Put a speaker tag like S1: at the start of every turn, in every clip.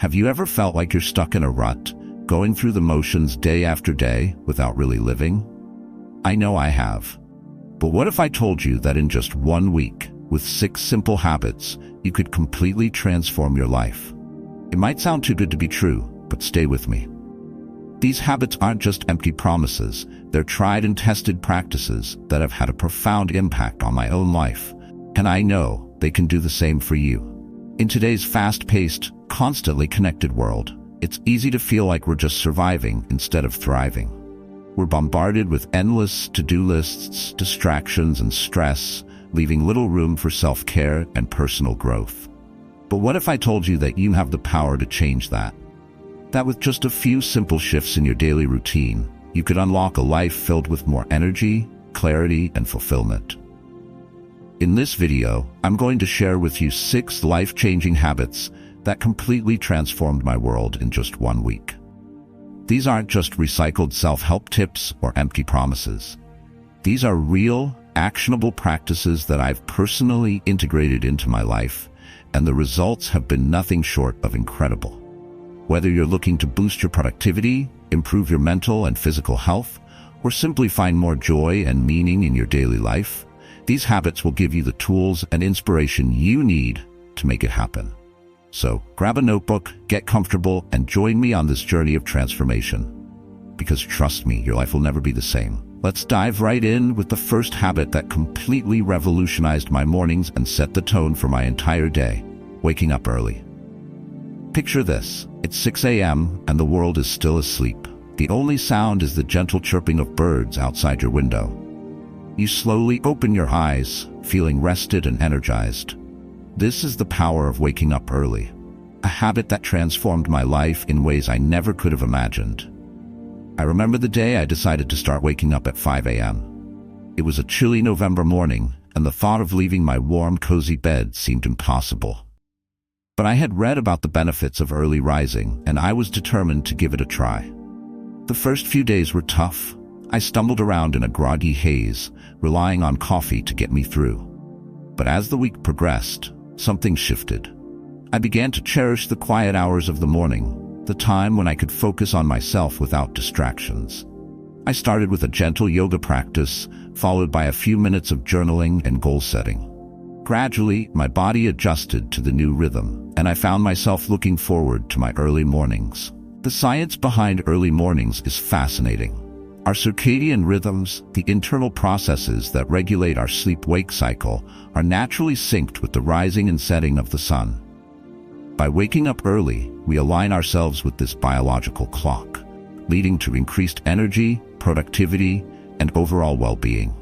S1: Have you ever felt like you're stuck in a rut, going through the motions day after day without really living? I know I have. But what if I told you that in just 1 week, with 6 simple habits, you could completely transform your life? It might sound too good to be true, but stay with me. These habits aren't just empty promises, they're tried and tested practices that have had a profound impact on my own life, and I know they can do the same for you. In today's fast-paced, constantly connected world, it's easy to feel like we're just surviving instead of thriving. We're bombarded with endless to-do lists, distractions, and stress, leaving little room for self-care and personal growth. But what if I told you that you have the power to change that? That with just a few simple shifts in your daily routine, you could unlock a life filled with more energy, clarity, and fulfillment. In this video, I'm going to share with you 6 life-changing habits that completely transformed my world in just 1 week. These aren't just recycled self-help tips or empty promises. These are real, actionable practices that I've personally integrated into my life, and the results have been nothing short of incredible. Whether you're looking to boost your productivity, improve your mental and physical health, or simply find more joy and meaning in your daily life, these habits will give you the tools and inspiration you need to make it happen. So, grab a notebook, get comfortable, and join me on this journey of transformation. Because trust me, your life will never be the same. Let's dive right in with the first habit that completely revolutionized my mornings and set the tone for my entire day: waking up early. Picture this. It's 6 a.m. and the world is still asleep. The only sound is the gentle chirping of birds outside your window. You slowly open your eyes, feeling rested and energized. This is the power of waking up early, a habit that transformed my life in ways I never could have imagined. I remember the day I decided to start waking up at 5 a.m. It was a chilly November morning, and the thought of leaving my warm, cozy bed seemed impossible. But I had read about the benefits of early rising, and I was determined to give it a try. The first few days were tough. I stumbled around in a groggy haze, relying on coffee to get me through. But as the week progressed, something shifted. I began to cherish the quiet hours of the morning, the time when I could focus on myself without distractions. I started with a gentle yoga practice, followed by a few minutes of journaling and goal setting. Gradually, my body adjusted to the new rhythm, and I found myself looking forward to my early mornings. The science behind early mornings is fascinating. Our circadian rhythms, the internal processes that regulate our sleep-wake cycle, are naturally synced with the rising and setting of the sun. By waking up early, we align ourselves with this biological clock, leading to increased energy, productivity, and overall well-being.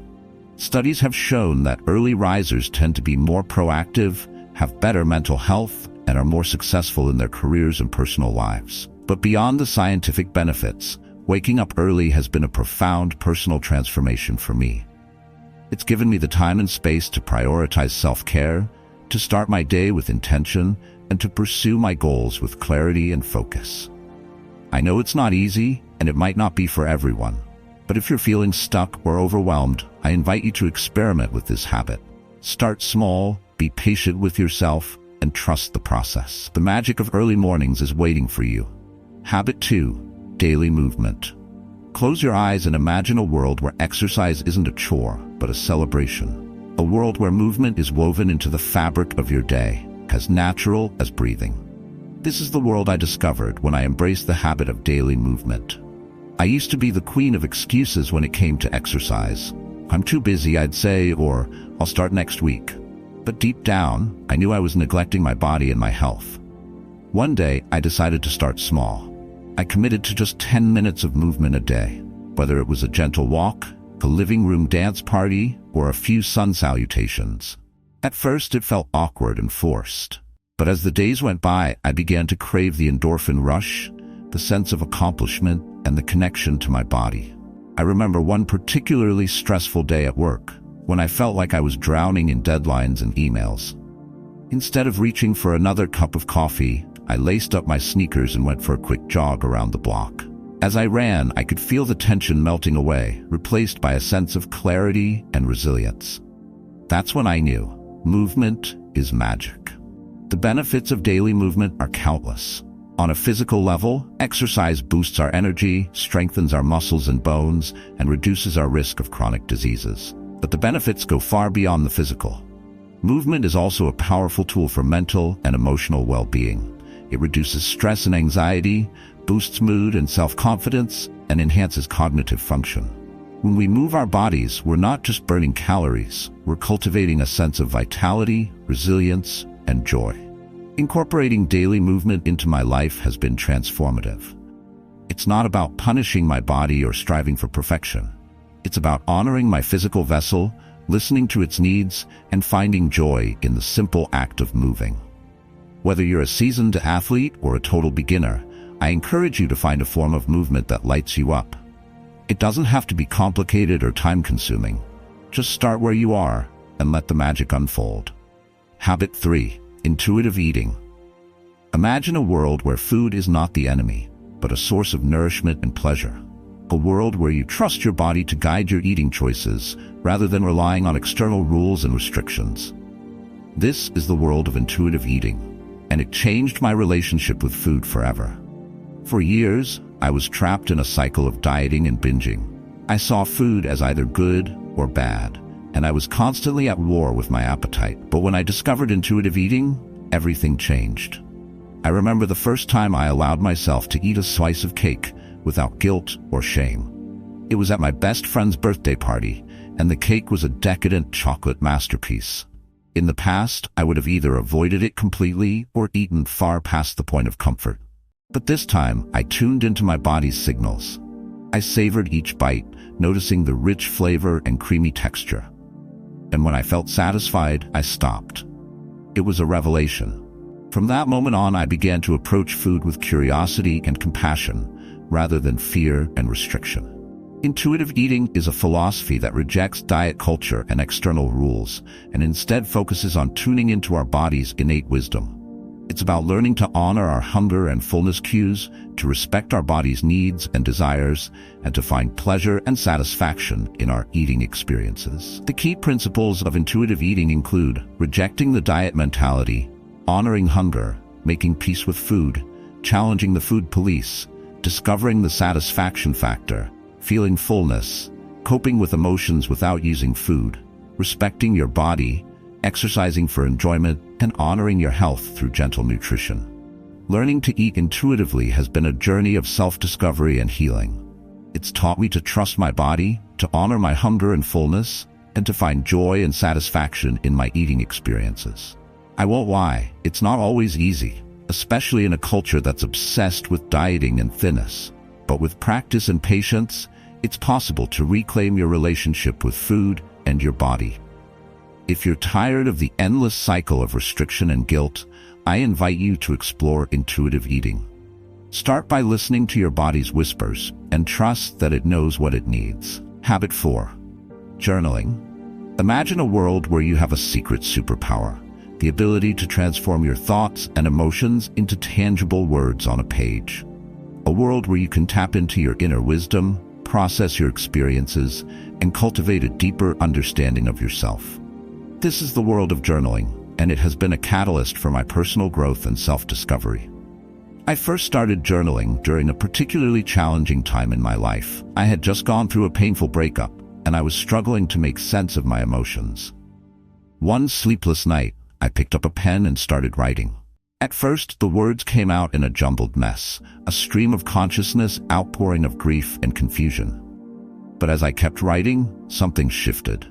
S1: Studies have shown that early risers tend to be more proactive, have better mental health, and are more successful in their careers and personal lives. But beyond the scientific benefits, waking up early has been a profound personal transformation for me. It's given me the time and space to prioritize self-care, to start my day with intention, and to pursue my goals with clarity and focus. I know it's not easy, and it might not be for everyone. But if you're feeling stuck or overwhelmed, I invite you to experiment with this habit. Start small, be patient with yourself, and trust the process. The magic of early mornings is waiting for you. Habit 2. Daily movement. Close your eyes and imagine a world where exercise isn't a chore, but a celebration. A world where movement is woven into the fabric of your day, as natural as breathing. This is the world I discovered when I embraced the habit of daily movement. I used to be the queen of excuses when it came to exercise. I'm too busy, I'd say, or I'll start next week. But deep down, I knew I was neglecting my body and my health. One day, I decided to start small. I committed to just 10 minutes of movement a day, whether it was a gentle walk, a living room dance party, or a few sun salutations. At first, it felt awkward and forced. But as the days went by, I began to crave the endorphin rush, the sense of accomplishment, and the connection to my body. I remember one particularly stressful day at work, when I felt like I was drowning in deadlines and emails. Instead of reaching for another cup of coffee, I laced up my sneakers and went for a quick jog around the block. As I ran, I could feel the tension melting away, replaced by a sense of clarity and resilience. That's when I knew movement is magic. The benefits of daily movement are countless. On a physical level, exercise boosts our energy, strengthens our muscles and bones, and reduces our risk of chronic diseases. But the benefits go far beyond the physical. Movement is also a powerful tool for mental and emotional well-being. It reduces stress and anxiety, boosts mood and self-confidence, and enhances cognitive function. When we move our bodies, we're not just burning calories, we're cultivating a sense of vitality, resilience, and joy. Incorporating daily movement into my life has been transformative. It's not about punishing my body or striving for perfection. It's about honoring my physical vessel, listening to its needs, and finding joy in the simple act of moving. Whether you're a seasoned athlete or a total beginner, I encourage you to find a form of movement that lights you up. It doesn't have to be complicated or time-consuming. Just start where you are and let the magic unfold. Habit 3. Intuitive eating. Imagine a world where food is not the enemy, but a source of nourishment and pleasure. A world where you trust your body to guide your eating choices rather than relying on external rules and restrictions. This is the world of intuitive eating, and it changed my relationship with food forever. For years, I was trapped in a cycle of dieting and binging. I saw food as either good or bad, and I was constantly at war with my appetite. But when I discovered intuitive eating, everything changed. I remember the first time I allowed myself to eat a slice of cake without guilt or shame. It was at my best friend's birthday party, and the cake was a decadent chocolate masterpiece. In the past, I would have either avoided it completely or eaten far past the point of comfort. But this time, I tuned into my body's signals. I savored each bite, noticing the rich flavor and creamy texture. And when I felt satisfied, I stopped. It was a revelation. From that moment on, I began to approach food with curiosity and compassion, rather than fear and restriction. Intuitive eating is a philosophy that rejects diet culture and external rules, and instead focuses on tuning into our body's innate wisdom. It's about learning to honor our hunger and fullness cues, to respect our body's needs and desires, and to find pleasure and satisfaction in our eating experiences. The key principles of intuitive eating include rejecting the diet mentality, honoring hunger, making peace with food, challenging the food police, discovering the satisfaction factor, feeling fullness, coping with emotions without using food, respecting your body, exercising for enjoyment, and honoring your health through gentle nutrition. Learning to eat intuitively has been a journey of self-discovery and healing. It's taught me to trust my body, to honor my hunger and fullness, and to find joy and satisfaction in my eating experiences. I won't lie, it's not always easy, especially in a culture that's obsessed with dieting and thinness. But with practice and patience, it's possible to reclaim your relationship with food and your body. If you're tired of the endless cycle of restriction and guilt, I invite you to explore intuitive eating. Start by listening to your body's whispers and trust that it knows what it needs. Habit 4. Journaling. Imagine a world where you have a secret superpower, the ability to transform your thoughts and emotions into tangible words on a page. A world where you can tap into your inner wisdom, process your experiences, and cultivate a deeper understanding of yourself. This is the world of journaling, and it has been a catalyst for my personal growth and self-discovery. I first started journaling during a particularly challenging time in my life. I had just gone through a painful breakup, and I was struggling to make sense of my emotions. One sleepless night, I picked up a pen and started writing. At first, the words came out in a jumbled mess, a stream of consciousness outpouring of grief and confusion. But as I kept writing, something shifted.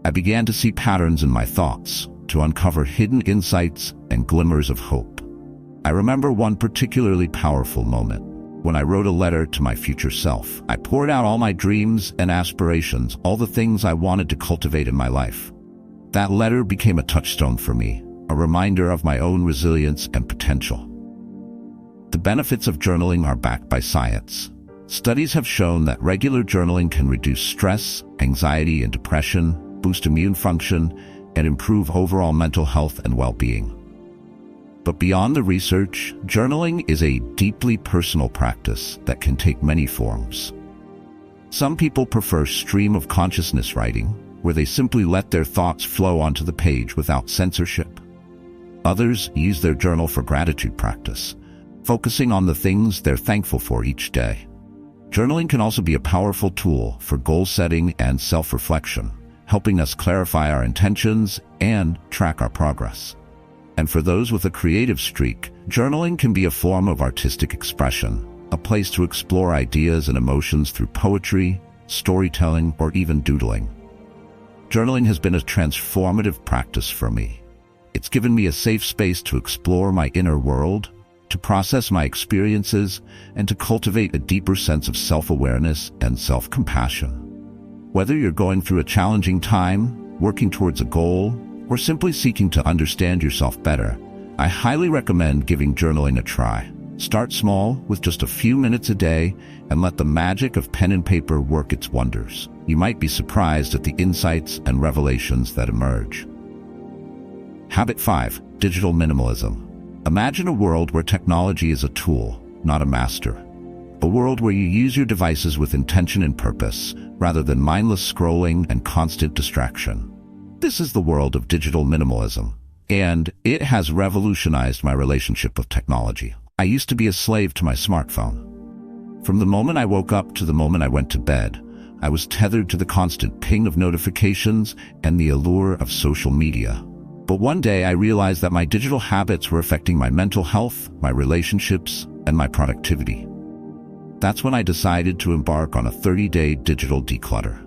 S1: I began to see patterns in my thoughts, to uncover hidden insights and glimmers of hope. I remember one particularly powerful moment, when I wrote a letter to my future self. I poured out all my dreams and aspirations, all the things I wanted to cultivate in my life. That letter became a touchstone for me, a reminder of my own resilience and potential. The benefits of journaling are backed by science. Studies have shown that regular journaling can reduce stress, anxiety, and depression, boost immune function, and improve overall mental health and well-being. But beyond the research, journaling is a deeply personal practice that can take many forms. Some people prefer stream of consciousness writing, where they simply let their thoughts flow onto the page without censorship. Others use their journal for gratitude practice, focusing on the things they're thankful for each day. Journaling can also be a powerful tool for goal setting and self-reflection, helping us clarify our intentions and track our progress. And for those with a creative streak, journaling can be a form of artistic expression, a place to explore ideas and emotions through poetry, storytelling, or even doodling. Journaling has been a transformative practice for me. It's given me a safe space to explore my inner world, to process my experiences, and to cultivate a deeper sense of self-awareness and self-compassion. Whether you're going through a challenging time, working towards a goal, or simply seeking to understand yourself better, I highly recommend giving journaling a try. Start small with just a few minutes a day and let the magic of pen and paper work its wonders. You might be surprised at the insights and revelations that emerge. Habit 5. Digital minimalism. Imagine a world where technology is a tool, not a master. A world where you use your devices with intention and purpose, rather than mindless scrolling and constant distraction. This is the world of digital minimalism, and it has revolutionized my relationship with technology. I used to be a slave to my smartphone. From the moment I woke up to the moment I went to bed, I was tethered to the constant ping of notifications and the allure of social media. But one day I realized that my digital habits were affecting my mental health, my relationships, and my productivity. That's when I decided to embark on a 30-day digital declutter.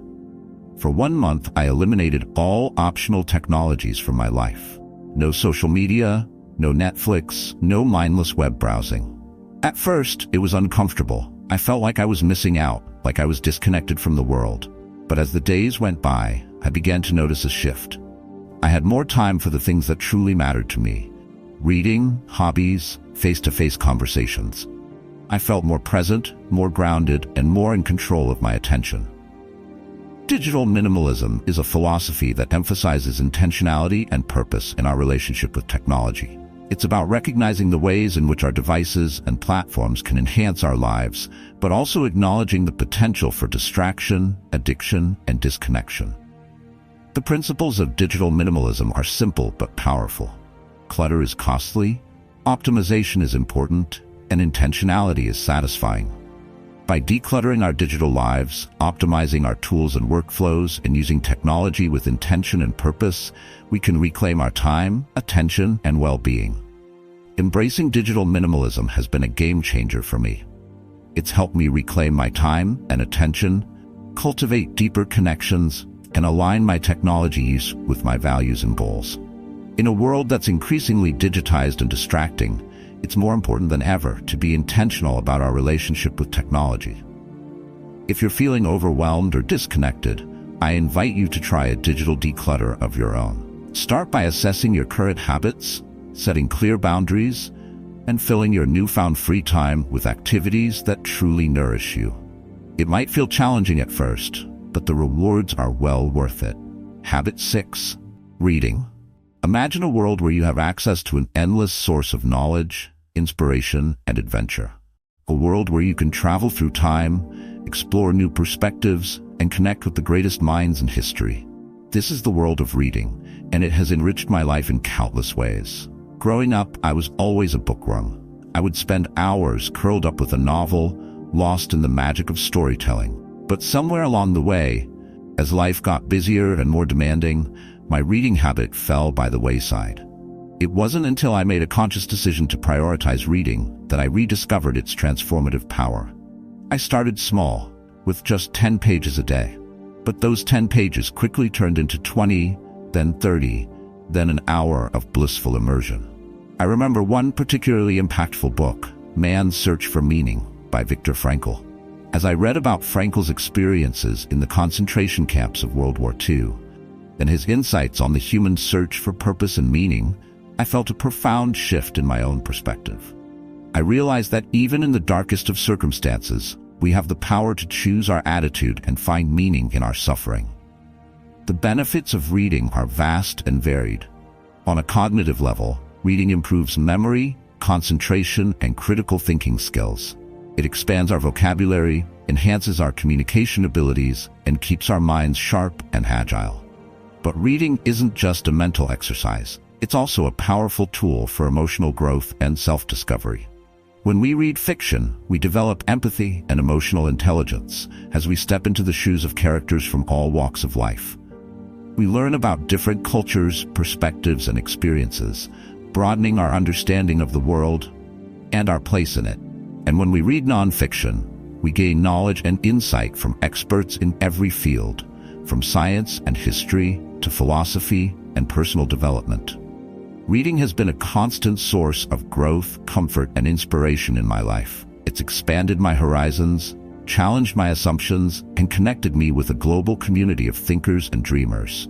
S1: For 1 month, I eliminated all optional technologies from my life. No social media, no Netflix, no mindless web browsing. At first, it was uncomfortable. I felt like I was missing out, like I was disconnected from the world. But as the days went by, I began to notice a shift. I had more time for the things that truly mattered to me. Reading, hobbies, face-to-face conversations. I felt more present, more grounded, and more in control of my attention. Digital minimalism is a philosophy that emphasizes intentionality and purpose in our relationship with technology. It's about recognizing the ways in which our devices and platforms can enhance our lives, but also acknowledging the potential for distraction, addiction, and disconnection. The principles of digital minimalism are simple but powerful. Clutter is costly, optimization is important, and intentionality is satisfying. By decluttering our digital lives, optimizing our tools and workflows, and using technology with intention and purpose, we can reclaim our time, attention, and well-being. Embracing digital minimalism has been a game changer for me. It's helped me reclaim my time and attention, cultivate deeper connections, and align my technology use with my values and goals. In a world that's increasingly digitized and distracting, it's more important than ever to be intentional about our relationship with technology. If you're feeling overwhelmed or disconnected, I invite you to try a digital declutter of your own. Start by assessing your current habits, setting clear boundaries, and filling your newfound free time with activities that truly nourish you. It might feel challenging at first, but the rewards are well worth it. Habit 6. Reading. Imagine a world where you have access to an endless source of knowledge, inspiration, and adventure. A world where you can travel through time, explore new perspectives, and connect with the greatest minds in history. This is the world of reading, and it has enriched my life in countless ways. Growing up, I was always a bookworm. I would spend hours curled up with a novel, lost in the magic of storytelling. But somewhere along the way, as life got busier and more demanding, my reading habit fell by the wayside. It wasn't until I made a conscious decision to prioritize reading that I rediscovered its transformative power. I started small, with just 10 pages a day. But those 10 pages quickly turned into 20, then 30, then an hour of blissful immersion. I remember one particularly impactful book, Man's Search for Meaning, by Viktor Frankl. As I read about Frankl's experiences in the concentration camps of World War II, and his insights on the human search for purpose and meaning, I felt a profound shift in my own perspective. I realized that even in the darkest of circumstances, we have the power to choose our attitude and find meaning in our suffering. The benefits of reading are vast and varied. On a cognitive level, reading improves memory, concentration, and critical thinking skills. It expands our vocabulary, enhances our communication abilities, and keeps our minds sharp and agile. But reading isn't just a mental exercise. It's also a powerful tool for emotional growth and self-discovery. When we read fiction, we develop empathy and emotional intelligence as we step into the shoes of characters from all walks of life. We learn about different cultures, perspectives, and experiences, broadening our understanding of the world and our place in it. And when we read nonfiction, we gain knowledge and insight from experts in every field, from science and history to philosophy and personal development. Reading has been a constant source of growth, comfort, and inspiration in my life. It's expanded my horizons, challenged my assumptions, and connected me with a global community of thinkers and dreamers.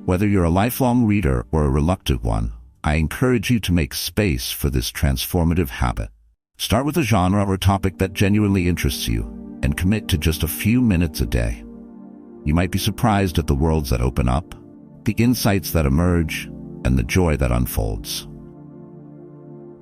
S1: Whether you're a lifelong reader or a reluctant one, I encourage you to make space for this transformative habit. Start with a genre or topic that genuinely interests you, and commit to just a few minutes a day. You might be surprised at the worlds that open up, the insights that emerge, and the joy that unfolds.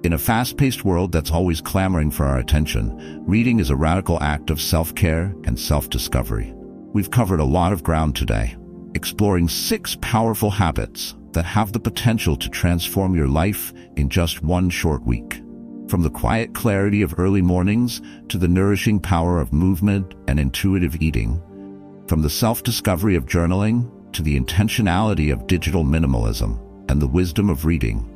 S1: In a fast-paced world that's always clamoring for our attention, reading is a radical act of self-care and self-discovery. We've covered a lot of ground today, exploring 6 powerful habits that have the potential to transform your life in just one short week. From the quiet clarity of early mornings to the nourishing power of movement and intuitive eating, from the self-discovery of journaling to the intentionality of digital minimalism and the wisdom of reading,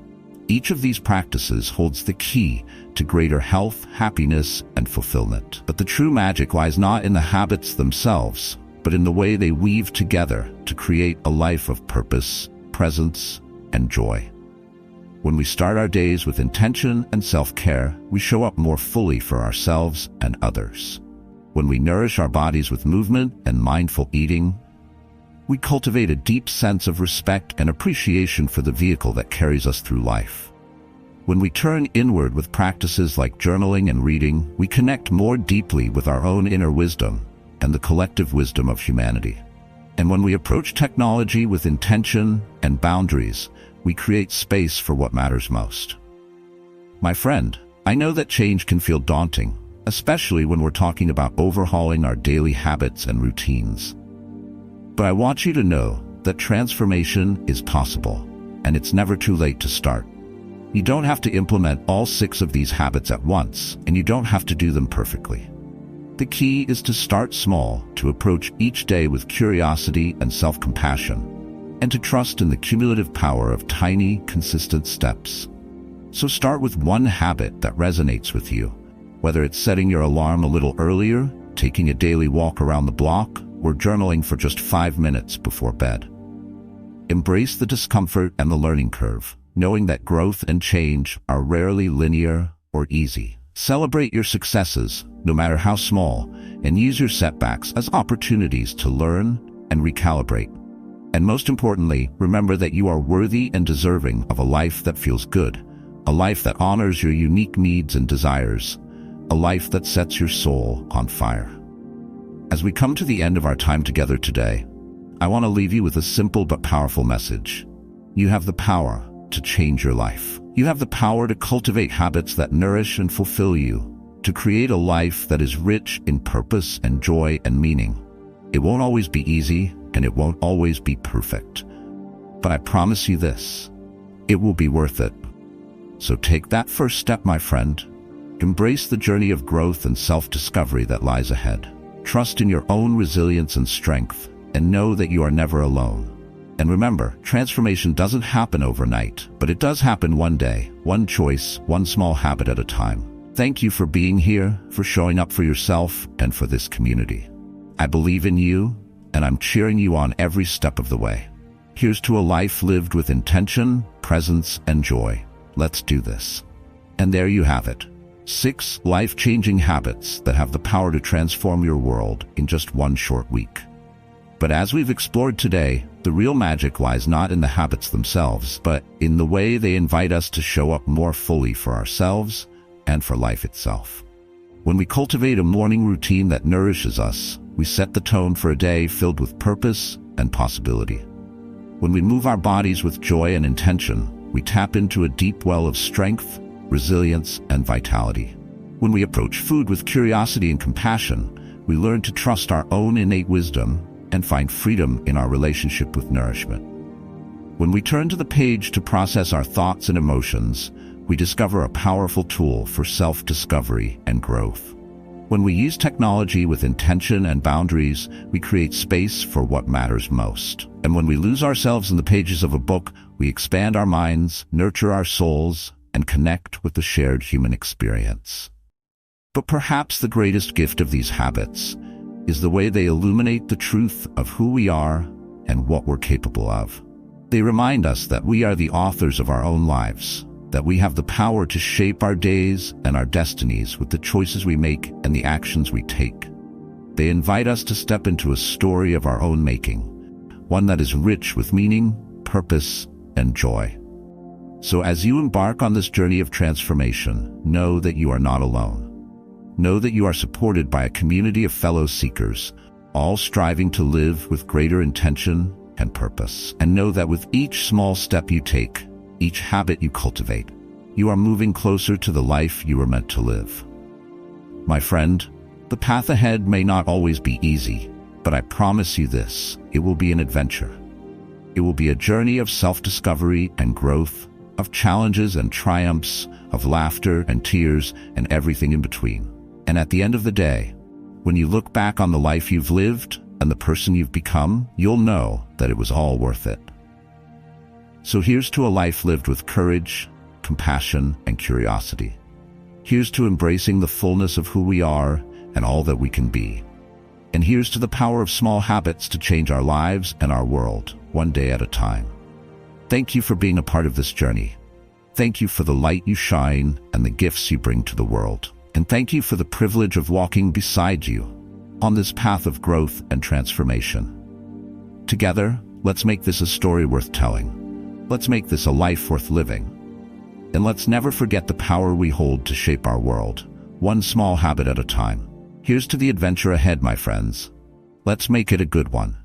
S1: each of these practices holds the key to greater health, happiness, and fulfillment. But the true magic lies not in the habits themselves, but in the way they weave together to create a life of purpose, presence, and joy. When we start our days with intention and self-care, we show up more fully for ourselves and others. When we nourish our bodies with movement and mindful eating, we cultivate a deep sense of respect and appreciation for the vehicle that carries us through life. When we turn inward with practices like journaling and reading, we connect more deeply with our own inner wisdom and the collective wisdom of humanity. And when we approach technology with intention and boundaries, we create space for what matters most. My friend, I know that change can feel daunting, especially when we're talking about overhauling our daily habits and routines. But I want you to know that transformation is possible, and it's never too late to start. You don't have to implement all 6 of these habits at once, and you don't have to do them perfectly. The key is to start small, to approach each day with curiosity and self-compassion, and to trust in the cumulative power of tiny, consistent steps. So start with one habit that resonates with you, whether it's setting your alarm a little earlier, taking a daily walk around the block, or journaling for just 5 minutes before bed. Embrace the discomfort and the learning curve, knowing that growth and change are rarely linear or easy. Celebrate your successes, no matter how small, and use your setbacks as opportunities to learn and recalibrate. And most importantly, remember that you are worthy and deserving of a life that feels good, a life that honors your unique needs and desires, a life that sets your soul on fire. As we come to the end of our time together today, I want to leave you with a simple but powerful message. You have the power to change your life. You have the power to cultivate habits that nourish and fulfill you, to create a life that is rich in purpose and joy and meaning. It won't always be easy, and it won't always be perfect. But I promise you this, it will be worth it. So take that first step, my friend. Embrace the journey of growth and self-discovery that lies ahead. Trust in your own resilience and strength, and know that you are never alone. And remember, transformation doesn't happen overnight, but it does happen one day, one choice, one small habit at a time. Thank you for being here, for showing up for yourself, and for this community. I believe in you, and I'm cheering you on every step of the way. Here's to a life lived with intention, presence, and joy. Let's do this. And there you have it. 6 life-changing habits that have the power to transform your world in just one short week. But as we've explored today, the real magic lies not in the habits themselves, but in the way they invite us to show up more fully for ourselves and for life itself. When we cultivate a morning routine that nourishes us, we set the tone for a day filled with purpose and possibility. When we move our bodies with joy and intention, we tap into a deep well of strength, resilience, and vitality. When we approach food with curiosity and compassion, we learn to trust our own innate wisdom and find freedom in our relationship with nourishment. When we turn to the page to process our thoughts and emotions, we discover a powerful tool for self-discovery and growth. When we use technology with intention and boundaries, we create space for what matters most. And when we lose ourselves in the pages of a book, we expand our minds, nurture our souls, and connect with the shared human experience. But perhaps the greatest gift of these habits is the way they illuminate the truth of who we are and what we're capable of. They remind us that we are the authors of our own lives, that we have the power to shape our days and our destinies with the choices we make and the actions we take. They invite us to step into a story of our own making, one that is rich with meaning, purpose, and joy. So as you embark on this journey of transformation, know that you are not alone. Know that you are supported by a community of fellow seekers, all striving to live with greater intention and purpose. And know that with each small step you take, each habit you cultivate, you are moving closer to the life you were meant to live. My friend, the path ahead may not always be easy, but I promise you this, it will be an adventure. It will be a journey of self-discovery and growth, of challenges and triumphs, of laughter and tears, and everything in between. And at the end of the day, when you look back on the life you've lived and the person you've become, you'll know that it was all worth it. So here's to a life lived with courage, compassion, and curiosity. Here's to embracing the fullness of who we are and all that we can be. And here's to the power of small habits to change our lives and our world, one day at a time. Thank you for being a part of this journey. Thank you for the light you shine and the gifts you bring to the world. And thank you for the privilege of walking beside you on this path of growth and transformation. Together, let's make this a story worth telling. Let's make this a life worth living. And let's never forget the power we hold to shape our world, one small habit at a time. Here's to the adventure ahead, my friends. Let's make it a good one.